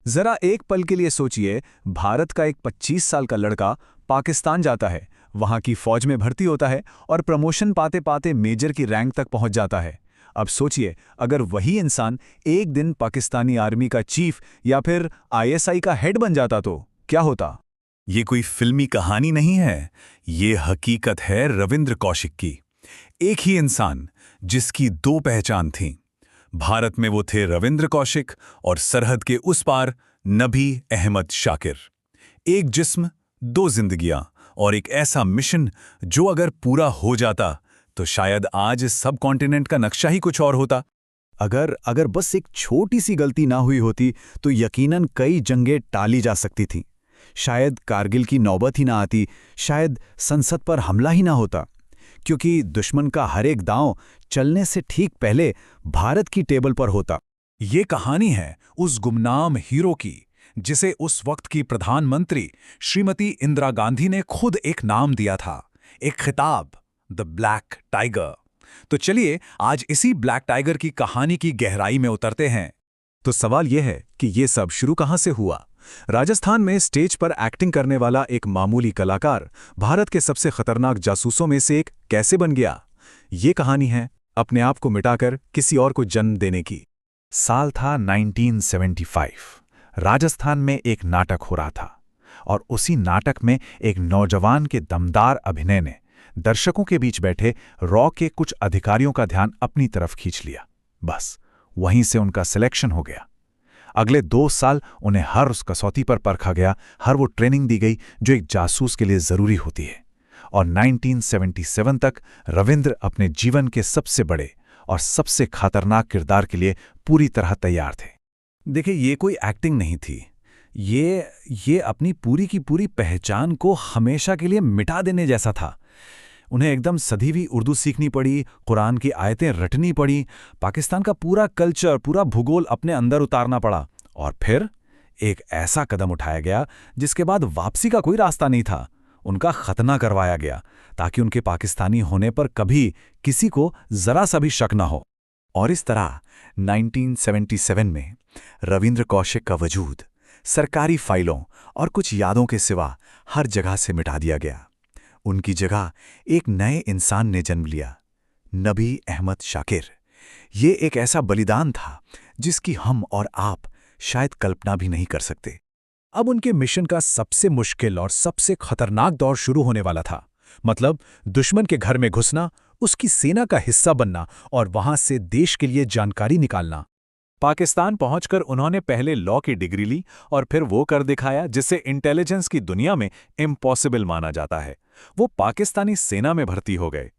जरा एक पल के लिए सोचिए, भारत का एक 25 साल का लड़का पाकिस्तान जाता है, वहां की फौज में भर्ती होता है और प्रमोशन पाते पाते मेजर की रैंक तक पहुंच जाता है। अब सोचिए, अगर वही इंसान एक दिन पाकिस्तानी आर्मी का चीफ या फिर आईएसआई का हेड बन जाता तो क्या होता? ये कोई फिल्मी कहानी नहीं है, ये हकीकत है रविंद्र कौशिक की। एक ही इंसान जिसकी दो पहचान थीं। भारत में वो थे रविंद्र कौशिक और सरहद के उस पार नबी अहमद शाकिर। एक जिस्म, दो जिंदगियां और एक ऐसा मिशन जो अगर पूरा हो जाता तो शायद आज सब कॉन्टिनेंट का नक्शा ही कुछ और होता। अगर बस एक छोटी सी गलती ना हुई होती तो यकीनन कई जंगें टाली जा सकती थीं। शायद कारगिल की नौबत ही ना आती, शायद संसद पर हमला ही ना होता, क्योंकि दुश्मन का हर एक दांव चलने से ठीक पहले भारत की टेबल पर होता। ये कहानी है उस गुमनाम हीरो की जिसे उस वक्त की प्रधानमंत्री श्रीमती इंदिरा गांधी ने खुद एक नाम दिया था, एक खिताब, द ब्लैक टाइगर। तो चलिए आज इसी ब्लैक टाइगर की कहानी की गहराई में उतरते हैं। तो सवाल यह है कि ये सब शुरू कहां से हुआ? राजस्थान में स्टेज पर एक्टिंग करने वाला एक मामूली कलाकार भारत के सबसे खतरनाक जासूसों में से एक कैसे बन गया? ये कहानी है अपने आप को मिटाकर किसी और को जन्म देने की। साल था 1975। राजस्थान में एक नाटक हो रहा था और उसी नाटक में एक नौजवान के दमदार अभिनय ने दर्शकों के बीच बैठे रॉ के कुछ अधिकारियों का ध्यान अपनी तरफ खींच लिया। बस वहीं से उनका सिलेक्शन हो गया। अगले 2 साल उन्हें हर उस कसौटी पर परखा गया, हर वो ट्रेनिंग दी गई जो एक जासूस के लिए जरूरी होती है। और 1977 तक रविंद्र अपने जीवन के सबसे बड़े और सबसे खतरनाक किरदार के लिए पूरी तरह तैयार थे। देखिए, ये कोई एक्टिंग नहीं थी, ये अपनी पूरी की पूरी पहचान को हमेशा के लिए मिटा देने जैसा था। उन्हें एकदम सधी हुई उर्दू सीखनी पड़ी, कुरान की आयतें रटनी पड़ी, पाकिस्तान का पूरा कल्चर, पूरा भूगोल अपने अंदर उतारना पड़ा। और फिर एक ऐसा कदम उठाया गया जिसके बाद वापसी का कोई रास्ता नहीं था। उनका खतना करवाया गया ताकि उनके पाकिस्तानी होने पर कभी किसी को जरा सा भी शक ना हो। और इस तरह 1977 में रविंद्र कौशिक का वजूद सरकारी फाइलों और कुछ यादों के सिवा हर जगह से मिटा दिया गया। उनकी जगह एक नए इंसान ने जन्म लिया, नबी अहमद शाकिर। ये एक ऐसा बलिदान था जिसकी हम और आप शायद कल्पना भी नहीं कर सकते। अब उनके मिशन का सबसे मुश्किल और सबसे खतरनाक दौर शुरू होने वाला था। मतलब दुश्मन के घर में घुसना, उसकी सेना का हिस्सा बनना और वहां से देश के लिए जानकारी निकालना। पाकिस्तान पहुंचकर उन्होंने पहले लॉ की डिग्री ली और फिर वो कर दिखाया जिसे इंटेलिजेंस की दुनिया में इम्पॉसिबल माना जाता है। वो पाकिस्तानी सेना में भर्ती हो गए।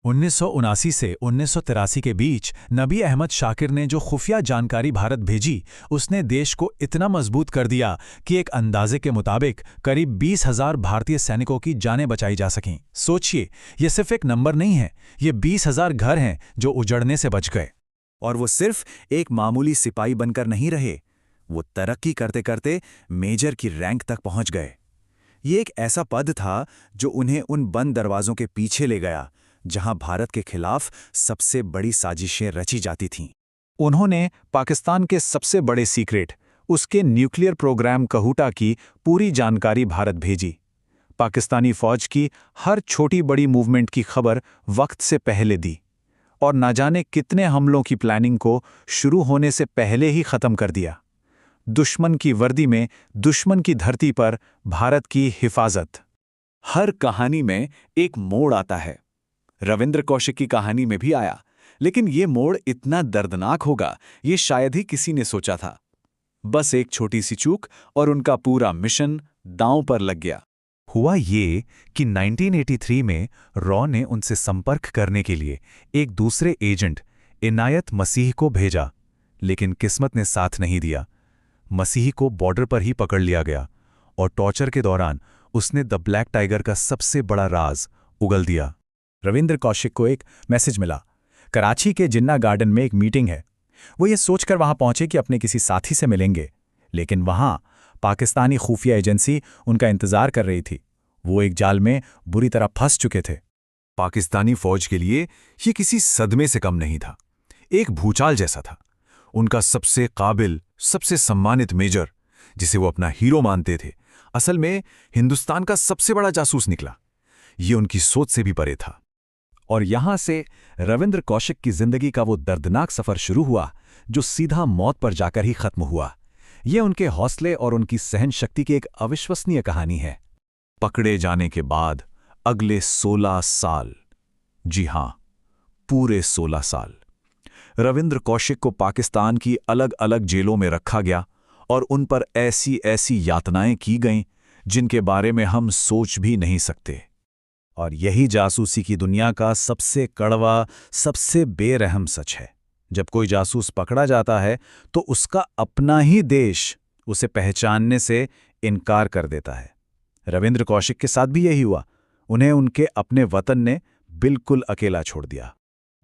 1979 से 1983 के बीच नबी अहमद शाकिर ने जो खुफिया जानकारी भारत भेजी, उसने देश को इतना मजबूत कर दिया कि एक अंदाजे के मुताबिक करीब 20,000 भारतीय सैनिकों की जानें बचाई जा सकीं। सोचिए, ये सिर्फ एक नंबर नहीं है, ये 20,000 घर हैं जो उजड़ने से बच गए। और वो सिर्फ एक मामूली सिपाही बनकर नहीं रहे, वो तरक्की करते करते मेजर की रैंक तक पहुंच गए। ये एक ऐसा पद था जो उन्हें उन बंद दरवाजों के पीछे ले गया जहां भारत के खिलाफ सबसे बड़ी साजिशें रची जाती थीं। उन्होंने पाकिस्तान के सबसे बड़े सीक्रेट, उसके न्यूक्लियर प्रोग्राम कहूटा की पूरी जानकारी भारत भेजी। पाकिस्तानी फौज की हर छोटी बड़ी मूवमेंट की खबर वक्त से पहले दी और ना जाने कितने हमलों की प्लानिंग को शुरू होने से पहले ही खत्म कर दिया। दुश्मन की वर्दी में, दुश्मन की धरती पर भारत की हिफाजत। हर कहानी में एक मोड़ आता है। रविंद्र कौशिक की कहानी में भी आया, लेकिन ये मोड़ इतना दर्दनाक होगा ये शायद ही किसी ने सोचा था। बस एक छोटी सी चूक और उनका पूरा मिशन दांव पर लग गया। हुआ ये कि 1983 में रॉ ने उनसे संपर्क करने के लिए एक दूसरे एजेंट इनायत मसीह को भेजा, लेकिन किस्मत ने साथ नहीं दिया। मसीह को बॉर्डर पर ही पकड़ लिया गया और टॉर्चर के दौरान उसने द ब्लैक टाइगर का सबसे बड़ा राज उगल दिया। रविंद्र कौशिक को एक मैसेज मिला, कराची के जिन्ना गार्डन में एक मीटिंग है। वो ये सोचकर वहां पहुंचे कि अपने किसी साथी से मिलेंगे, लेकिन वहां पाकिस्तानी खुफिया एजेंसी उनका इंतजार कर रही थी। वो एक जाल में बुरी तरह फंस चुके थे। पाकिस्तानी फौज के लिए ये किसी सदमे से कम नहीं था, एक भूचाल जैसा था। उनका सबसे काबिल, सबसे सम्मानित मेजर जिसे वो अपना हीरो मानते थे, असल में हिंदुस्तान का सबसे बड़ा जासूस निकला। ये उनकी सोच से भी परे था। और यहां से रविंद्र कौशिक की जिंदगी का वो दर्दनाक सफर शुरू हुआ, जो सीधा मौत पर जाकर ही खत्म हुआ। ये उनके हौसले और उनकी सहन शक्ति की एक अविश्वसनीय कहानी है। पकड़े जाने के बाद अगले 16 साल, जी हां, पूरे 16 साल, रविंद्र कौशिक को पाकिस्तान की अलग अलग जेलों में रखा गया और उन पर ऐसी ऐसी यातनाएं की गईं जिनके बारे में हम सोच भी नहीं सकते। और यही जासूसी की दुनिया का सबसे कड़वा, सबसे बेरहम सच है। जब कोई जासूस पकड़ा जाता है तो उसका अपना ही देश उसे पहचानने से इनकार कर देता है। रविंद्र कौशिक के साथ भी यही हुआ। उन्हें उनके अपने वतन ने बिल्कुल अकेला छोड़ दिया।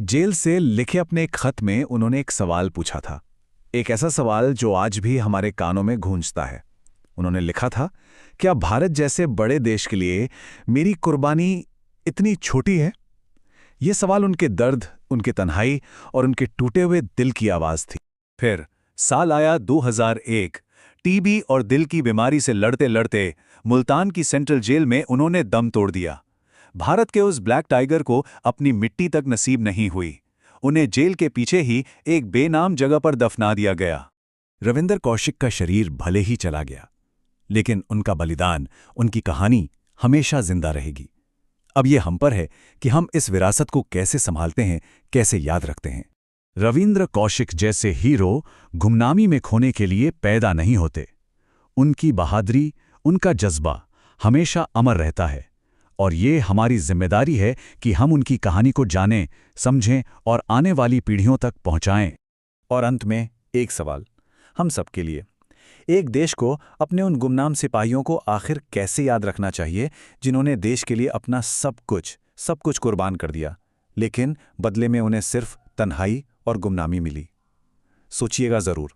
जेल से लिखे अपने एक खत में उन्होंने एक सवाल पूछा था, एक ऐसा सवाल जो आज भी हमारे कानों में गूंजता है। उन्होंने लिखा था, क्या भारत जैसे बड़े देश के लिए मेरी कुर्बानी इतनी छोटी है? यह सवाल उनके दर्द, उनके तन्हाई और उनके टूटे हुए दिल की आवाज थी। फिर साल आया 2001। टीबी और दिल की बीमारी से लड़ते लड़ते मुल्तान की सेंट्रल जेल में उन्होंने दम तोड़ दिया। भारत के उस ब्लैक टाइगर को अपनी मिट्टी तक नसीब नहीं हुई। उन्हें जेल के पीछे ही एक बेनाम जगह पर दफना दिया गया। रविंद्र कौशिक का शरीर भले ही चला गया, लेकिन उनका बलिदान, उनकी कहानी हमेशा जिंदा रहेगी। अब ये हम पर है कि हम इस विरासत को कैसे संभालते हैं, कैसे याद रखते हैं। रविंद्र कौशिक जैसे हीरो गुमनामी में खोने के लिए पैदा नहीं होते। उनकी बहादुरी, उनका जज्बा हमेशा अमर रहता है। और ये हमारी जिम्मेदारी है कि हम उनकी कहानी को जानें, समझें और आने वाली पीढ़ियों तक पहुंचाएं। और अंत में एक सवाल हम सबके लिए, एक देश को अपने उन गुमनाम सिपाहियों को आखिर कैसे याद रखना चाहिए जिन्होंने देश के लिए अपना सब कुछ कुर्बान कर दिया, लेकिन बदले में उन्हें सिर्फ तन्हाई और गुमनामी मिली? सोचिएगा ज़रूर।